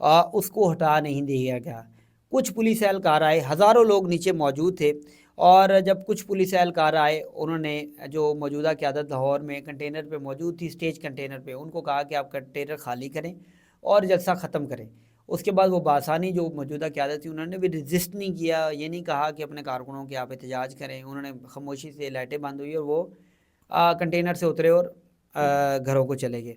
اس کو ہٹا نہیں دیا گیا۔ کچھ پولیس اہلکار آئے، ہزاروں لوگ نیچے موجود تھے، اور جب کچھ پولیس اہلکار آئے انہوں نے جو موجودہ قیادت لاہور میں کنٹینر پہ موجود تھی، اسٹیج کنٹینر پہ، ان کو کہا کہ آپ کنٹینر خالی کریں اور جلسہ ختم کریں۔ اس کے بعد وہ بآسانی جو موجودہ قیادت تھی انہوں نے بھی رجسٹ نہیں کیا، یہ نہیں کہا کہ اپنے کارکنوں کے آپ احتجاج کریں، انہوں نے خاموشی سے لائٹیں بند ہوئی اور وہ کنٹینر سے اترے اور گھروں کو چلے گئے۔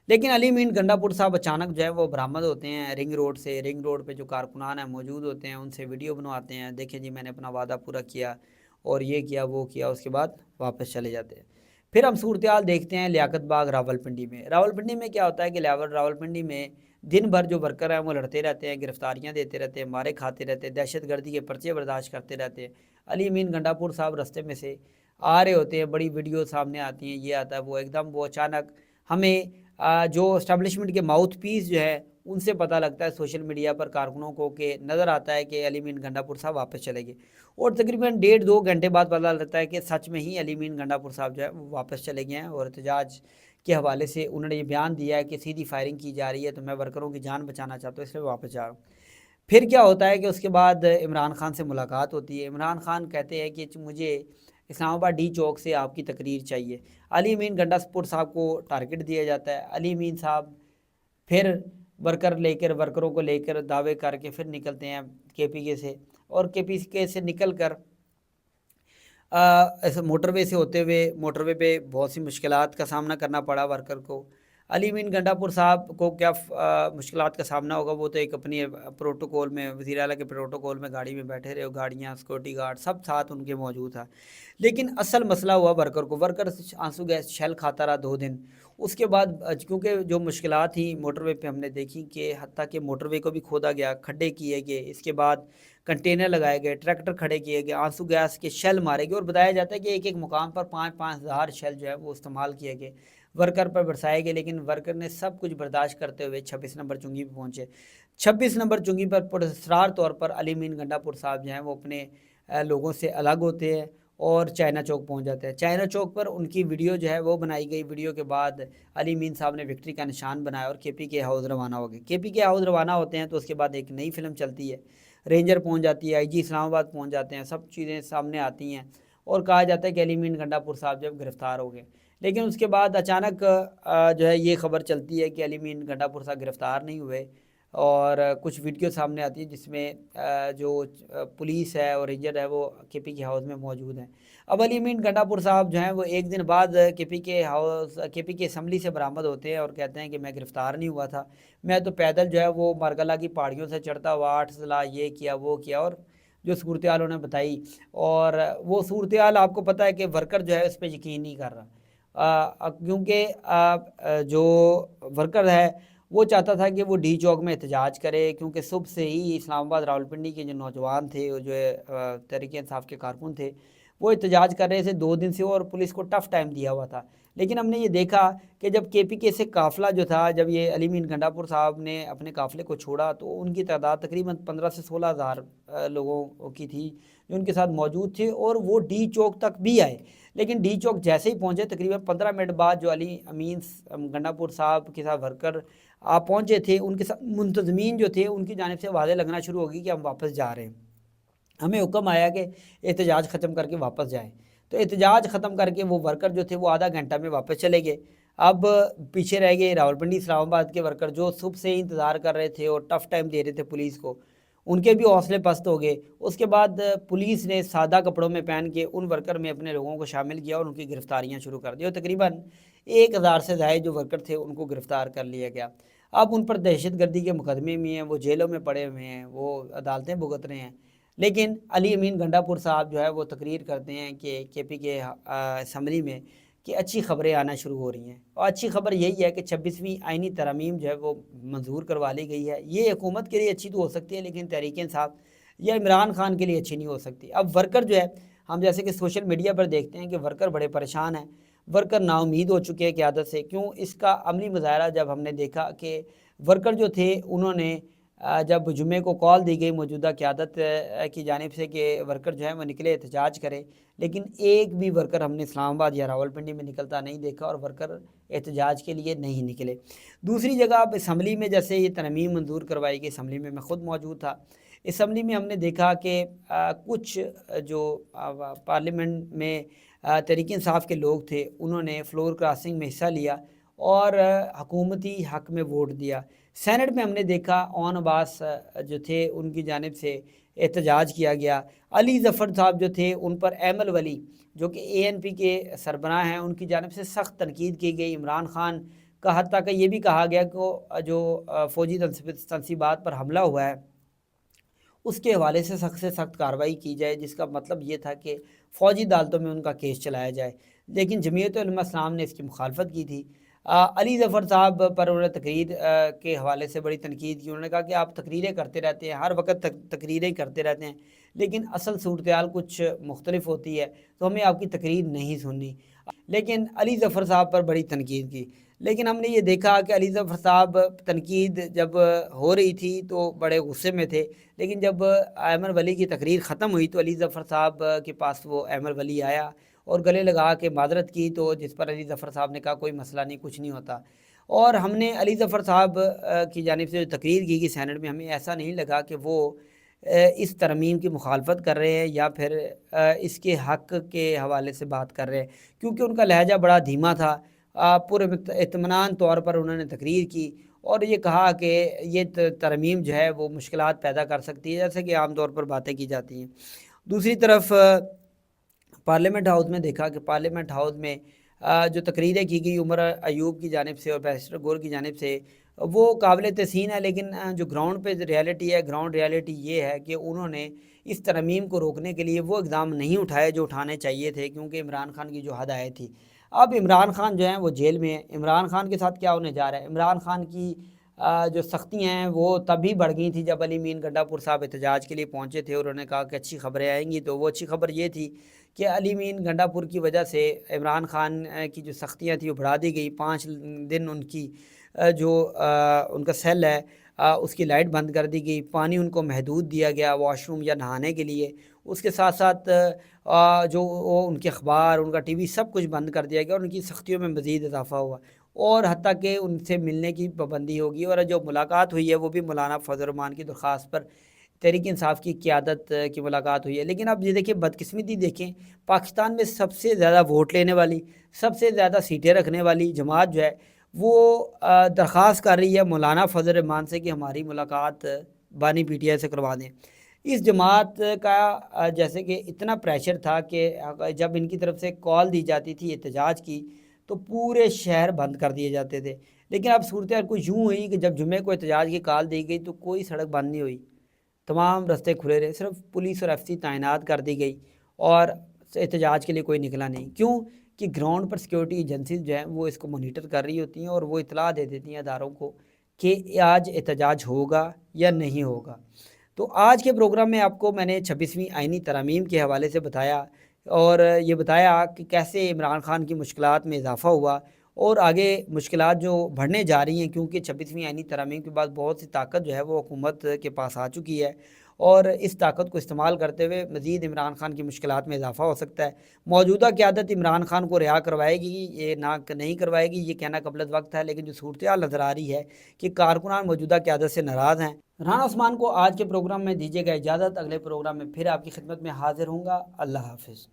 لیکن علی امین گنڈا پور صاحب اچانک جو ہے وہ برآمد ہوتے ہیں رنگ روڈ سے، رنگ روڈ پہ جو کارکنان ہیں موجود ہوتے ہیں، ان سے ویڈیو بنواتے ہیں، دیکھیں جی میں نے اپنا وعدہ پورا کیا اور یہ کیا وہ کیا، اس کے بعد واپس چلے جاتے ہیں۔ پھر ہم صورتحال دیکھتے ہیں لیاقت باغ راولپنڈی میں۔ راولپنڈی میں کیا ہوتا ہے کہ راولپنڈی میں دن بھر جو ورکر ہیں وہ لڑتے رہتے ہیں، گرفتاریاں دیتے رہتے ہیں، مارے کھاتے رہتے ہیں، دہشت گردی کے پرچے برداشت کرتے رہتے ہیں۔ علی امین گنڈا پور صاحب رستے میں سے آ رہے ہوتے ہیں، بڑی ویڈیو سامنے آتی ہیں، یہ آتا ہے وہ، ایک دم وہ اچانک ہمیں جو اسٹیبلشمنٹ کے ماؤتھ پیس جو ہے ان سے پتہ لگتا ہے سوشل میڈیا پر کارکنوں کو، کہ نظر آتا ہے کہ علی امین گنڈا پور صاحب واپس چلے گئے، اور تقریباً 1.5-2 گھنٹے بعد پتہ لگتا ہے کہ سچ میں ہی علی امین گنڈا پور صاحب جو ہے وہ واپس چلے گئے ہیں، اور احتجاج کے حوالے سے انہوں نے یہ بیان دیا ہے کہ سیدھی فائرنگ کی جا رہی ہے، تو میں ورکروں کی جان بچانا چاہتا ہوں، اس لیے واپس جا رہا ہوں۔ پھر کیا ہوتا ہے کہ اس کے بعد عمران خان سے ملاقات ہوتی ہے۔ عمران خان کہتے ہیں کہ مجھے اسلام آباد ڈی چوک سے آپ کی تقریر چاہیے۔ علی امین گنڈا پور صاحب کو ٹارگٹ دیا جاتا ہے۔ علی امین صاحب پھر ورکروں کو لے کر دعوے کر کے پھر نکلتے ہیں کے پی کے سے، اور کے پی کے سے نکل کر ایسے موٹر وے سے ہوتے ہوئے موٹر وے پہ بہت سی مشکلات کا سامنا کرنا پڑا ورکر کو۔ علی امین گنڈا پور صاحب کو کیا مشکلات کا سامنا ہوگا، وہ تو ایک اپنی پروٹوکول میں، وزیر اعلیٰ کے پروٹوکول میں گاڑی میں بیٹھے رہے، گاڑیاں، سیکورٹی گارڈ سب ساتھ ان کے موجود تھا۔ لیکن اصل مسئلہ ہوا ورکر کو، ورکر آنسو گیس شیل کھاتا رہا 2 دن۔ اس کے بعد کیونکہ جو مشکلات تھیں موٹر وے پہ ہم نے دیکھی، کہ حتیٰ کہ موٹر وے کو بھی کھودا گیا، کھڈے کیے گئے، اس کے بعد کنٹینر لگائے گئے، ٹریکٹر کھڑے کیے گئے، آنسو گیس کے شیل مارے گئے، اور بتایا جاتا ہے کہ ایک ایک مقام پر 5-5 ہزار شیل جو ہے وہ استعمال کیے گئے، ورکر پر برسائے گئے۔ لیکن ورکر نے سب کچھ برداشت کرتے ہوئے 26 نمبر چنگی پہ پہنچے۔ 26 نمبر چنگی پر پراسرار طور پر علی امین گنڈا پور صاحب جو ہیں وہ اپنے لوگوں سے الگ ہوتے ہیں اور چائنا چوک پہنچ جاتے ہیں۔ چائنا چوک پر ان کی ویڈیو جو ہے وہ بنائی گئی، ویڈیو کے بعد علی امین صاحب نے وکٹری کا نشان بنایا اور کے پی کے ہاؤس روانہ ہو گئے۔ کے پی کے ہاؤس روانہ ہوتے ہیں تو اس کے بعد ایک نئی فلم چلتی ہے، رینجر پہنچ جاتی ہے، آئی جی اسلام آباد پہنچ جاتے ہیں، سب چیزیں سامنے آتی ہیں، اور کہا جاتا ہے کہ علی امین گنڈا پور صاحب جب گرفتار ہو گئے۔ لیکن اس کے بعد اچانک جو ہے یہ خبر چلتی ہے کہ علی امین گنڈا پور صاحب گرفتار نہیں ہوئے، اور کچھ ویڈیو سامنے آتی ہے جس میں جو پولیس ہے اور رینجر ہے وہ کے پی کے ہاؤس میں موجود ہیں۔ اب علی امین گنڈا پور صاحب جو ہیں وہ ایک دن بعد کے پی کے اسمبلی سے برآمد ہوتے ہیں اور کہتے ہیں کہ میں گرفتار نہیں ہوا تھا، میں تو پیدل جو ہے وہ مارگلہ کی پہاڑیوں سے چڑھتا ہوا 8 ضلع یہ کیا وہ کیا، اور جو صورتحال انہوں نے بتائی، اور وہ صورتحال آپ کو پتہ ہے کہ ورکر جو ہے اس پہ یقین نہیں کر رہا، کیونکہ جو ورکر ہے وہ چاہتا تھا کہ وہ ڈی چوک میں احتجاج کرے، کیونکہ صبح سے ہی اسلام آباد راولپنڈی کے جو نوجوان تھے، جو تحریک انصاف کے کارکن تھے، وہ احتجاج کر رہے تھے 2 دن سے، اور پولیس کو ٹف ٹائم دیا ہوا تھا۔ لیکن ہم نے یہ دیکھا کہ جب کے پی کے سے قافلہ جو تھا، جب یہ علی امین گنڈا پور صاحب نے اپنے قافلے کو چھوڑا تو ان کی تعداد تقریباً 15 سے 16 ہزار لوگوں کی تھی جو ان کے ساتھ موجود تھے، اور وہ ڈی چوک تک بھی آئے۔ لیکن ڈی چوک جیسے ہی پہنچے تقریباً 15 منٹ بعد جو علی امین گنڈا پور صاحب کے ساتھ ورکر آپ پہنچے تھے، ان کے ساتھ منتظمین جو تھے ان کی جانب سے آوازیں لگنا شروع ہوگی کہ ہم واپس جا رہے ہیں، ہمیں حکم آیا کہ احتجاج ختم کر کے واپس جائیں۔ تو احتجاج ختم کر کے وہ ورکر جو تھے وہ آدھا گھنٹہ میں واپس چلے گئے۔ اب پیچھے رہ گئے راولپنڈی اسلام آباد کے ورکر جو صبح سے ہی انتظار کر رہے تھے اور ٹف ٹائم دے رہے تھے پولیس کو، ان کے بھی حوصلے پست ہو گئے۔ اس کے بعد پولیس نے سادہ کپڑوں میں پہن کے ان ورکر میں اپنے لوگوں کو شامل کیا اور ان کی گرفتاریاں شروع کر دی، اور تقریباً 1000 سے زائد جو ورکر تھے ان کو گرفتار کر لیا گیا۔ اب ان پر دہشت گردی کے مقدمے بھی ہیں، وہ جیلوں میں پڑے ہوئے ہیں، وہ عدالتیں بھگت رہے ہیں۔ لیکن علی امین گنڈا پور صاحب جو ہے وہ تقریر کرتے ہیں کہ کے پی کے اسمبلی میں کہ اچھی خبریں آنا شروع ہو رہی ہیں، اور اچھی خبر یہی ہے کہ 26ویں آئینی ترامیم جو ہے وہ منظور کروا لی گئی ہے۔ یہ حکومت کے لیے اچھی تو ہو سکتی ہے، لیکن تحریک انصاف یا عمران خان کے لیے اچھی نہیں ہو سکتی۔ اب ورکر جو ہے، ہم جیسے کہ سوشل میڈیا پر دیکھتے ہیں کہ ورکر بڑے پریشان ہیں، ورکر نا امید ہو چکے ہیں قیادت سے۔ کیوں؟ اس کا عملی مظاہرہ جب ہم نے دیکھا کہ ورکر جو تھے انہوں نے جب جمعے کو کال دی گئی موجودہ قیادت کی جانب سے کہ ورکر جو ہیں وہ نکلے احتجاج کرے، لیکن ایک بھی ورکر ہم نے اسلام آباد یا راولپنڈی میں نکلتا نہیں دیکھا اور ورکر احتجاج کے لیے نہیں نکلے۔ دوسری جگہ اب اسمبلی میں جیسے یہ ترمیم منظور کروائی گئی، اسمبلی میں خود موجود تھا، اسمبلی میں ہم نے دیکھا کہ کچھ جو پارلیمنٹ میں تحریک انصاف کے لوگ تھے انہوں نے فلور کراسنگ میں حصہ لیا اور حکومتی حق میں ووٹ دیا۔ سینٹ میں ہم نے دیکھا اون عباس جو تھے ان کی جانب سے احتجاج کیا گیا۔ علی ظفر صاحب جو تھے ان پر ایمل ولی جو کہ ANP کے سربراہ ہیں ان کی جانب سے سخت تنقید کی گئی۔ عمران خان کا حتیٰ کہ یہ بھی کہا گیا کہ جو فوجی تنصیبات پر حملہ ہوا ہے اس کے حوالے سے سخت کارروائی کی جائے، جس کا مطلب یہ تھا کہ فوجی عدالتوں میں ان کا کیس چلایا جائے، لیکن جمعیت علماء اسلام نے اس کی مخالفت کی تھی۔ علی ظفر صاحب پر انہوں نے تقریر کے حوالے سے بڑی تنقید کی۔ انہوں نے کہا کہ آپ تقریریں کرتے رہتے ہیں، ہر وقت تقریریں کرتے رہتے ہیں، لیکن اصل صورتحال کچھ مختلف ہوتی ہے تو ہمیں آپ کی تقریر نہیں سننی۔ لیکن علی ظفر صاحب پر بڑی تنقید کی، لیکن ہم نے یہ دیکھا کہ علی ظفر صاحب تنقید جب ہو رہی تھی تو بڑے غصے میں تھے، لیکن جب ایمن ولی کی تقریر ختم ہوئی تو علی ظفر صاحب کے پاس وہ ایمن ولی آیا اور گلے لگا کے معذرت کی، تو جس پر علی ظفر صاحب نے کہا کوئی مسئلہ نہیں، کچھ نہیں ہوتا۔ اور ہم نے علی ظفر صاحب کی جانب سے جو تقریر کی گئی سینٹ میں، ہمیں ایسا نہیں لگا کہ وہ اس ترمیم کی مخالفت کر رہے ہیں یا پھر اس کے حق کے حوالے سے بات کر رہے ہیں، کیونکہ ان کا لہجہ بڑا دھیما تھا۔ پورے اطمینان طور پر انہوں نے تقریر کی اور یہ کہا کہ یہ ترمیم جو ہے وہ مشکلات پیدا کر سکتی ہے، جیسے کہ عام طور پر باتیں کی جاتی ہیں۔ دوسری طرف پارلیمنٹ ہاؤس میں دیکھا کہ پارلیمنٹ ہاؤس میں جو تقریریں کی گئی عمر ایوب کی جانب سے اور بیرسٹر گور کی جانب سے وہ قابل تحسین ہے، لیکن جو گراؤنڈ پہ ریالٹی ہے، گراؤنڈ ریالٹی یہ ہے کہ انہوں نے اس ترمیم کو روکنے کے لیے وہ اقدام نہیں اٹھائے جو اٹھانے چاہیے تھے، کیونکہ عمران خان کی جو ہدایت تھی۔ اب عمران خان جو ہیں وہ جیل میں ہیں، عمران خان کے ساتھ کیا ہونے جا رہا ہے؟ عمران خان کی جو سختیاں ہیں وہ تب ہی بڑھ گئی تھیں جب علی مین گنڈا پور صاحب احتجاج کے لیے پہنچے تھے اور انہوں نے کہا کہ اچھی خبریں آئیں گی، تو وہ اچھی خبر یہ تھی کہ علی مین گنڈا پور کی وجہ سے عمران خان کی جو سختیاں تھیں وہ بڑھا دی گئی۔ 5 دن ان کی جو ان کا سیل ہے اس کی لائٹ بند کر دی گئی، پانی ان کو محدود دیا گیا واش روم یا نہانے کے لیے، اس کے ساتھ ساتھ جو ان کے اخبار، ان کا ٹی وی سب کچھ بند کر دیا گیا اور ان کی سختیوں میں مزید اضافہ ہوا، اور حتیٰ کہ ان سے ملنے کی پابندی ہوگی۔ اور جو ملاقات ہوئی ہے وہ بھی مولانا فضل الرحمان کی درخواست پر تحریک انصاف کی قیادت کی ملاقات ہوئی ہے۔ لیکن اب یہ دیکھیں بدقسمتی دیکھیں، پاکستان میں سب سے زیادہ ووٹ لینے والی، سب سے زیادہ سیٹیں رکھنے والی جماعت جو ہے وہ درخواست کر رہی ہے مولانا فضل الرحمان سے کہ ہماری ملاقات بانی PTI سے کروا دیں۔ اس جماعت کا جیسے کہ اتنا پریشر تھا کہ جب ان کی طرف سے کال دی جاتی تھی احتجاج کی تو پورے شہر بند کر دیے جاتے تھے، لیکن اب صورتحال کو یوں ہوئی کہ جب جمعے کو احتجاج کی کال دی گئی تو کوئی سڑک بند نہیں ہوئی، تمام راستے کھلے رہے، صرف پولیس اور FC تعینات کر دی گئی اور احتجاج کے لیے کوئی نکلا نہیں۔ کیوں کہ گراؤنڈ پر سیکیورٹی ایجنسیز جو ہیں وہ اس کو مانیٹر کر رہی ہوتی ہیں اور وہ اطلاع دے دیتی ہیں اداروں کو کہ آج احتجاج ہوگا یا نہیں ہوگا۔ تو آج کے پروگرام میں آپ کو میں نے 26ویں آئینی ترامیم کے حوالے سے بتایا اور یہ بتایا کہ کیسے عمران خان کی مشکلات میں اضافہ ہوا اور آگے مشکلات جو بڑھنے جا رہی ہیں، کیونکہ 26ویں آئینی ترامیم کے بعد بہت سی طاقت جو ہے وہ حکومت کے پاس آ چکی ہے اور اس طاقت کو استعمال کرتے ہوئے مزید عمران خان کی مشکلات میں اضافہ ہو سکتا ہے۔ موجودہ قیادت عمران خان کو رہا کروائے گی، یہ نہ نہیں کروائے گی، یہ کہنا قبل وقت ہے، لیکن جو صورتحال نظر آ رہی ہے کہ کارکنان موجودہ قیادت سے ناراض ہیں۔ رانا عثمان کو آج کے پروگرام میں دیجیے گا اجازت، اگلے پروگرام میں پھر آپ کی خدمت میں حاضر ہوں گا۔ اللہ حافظ۔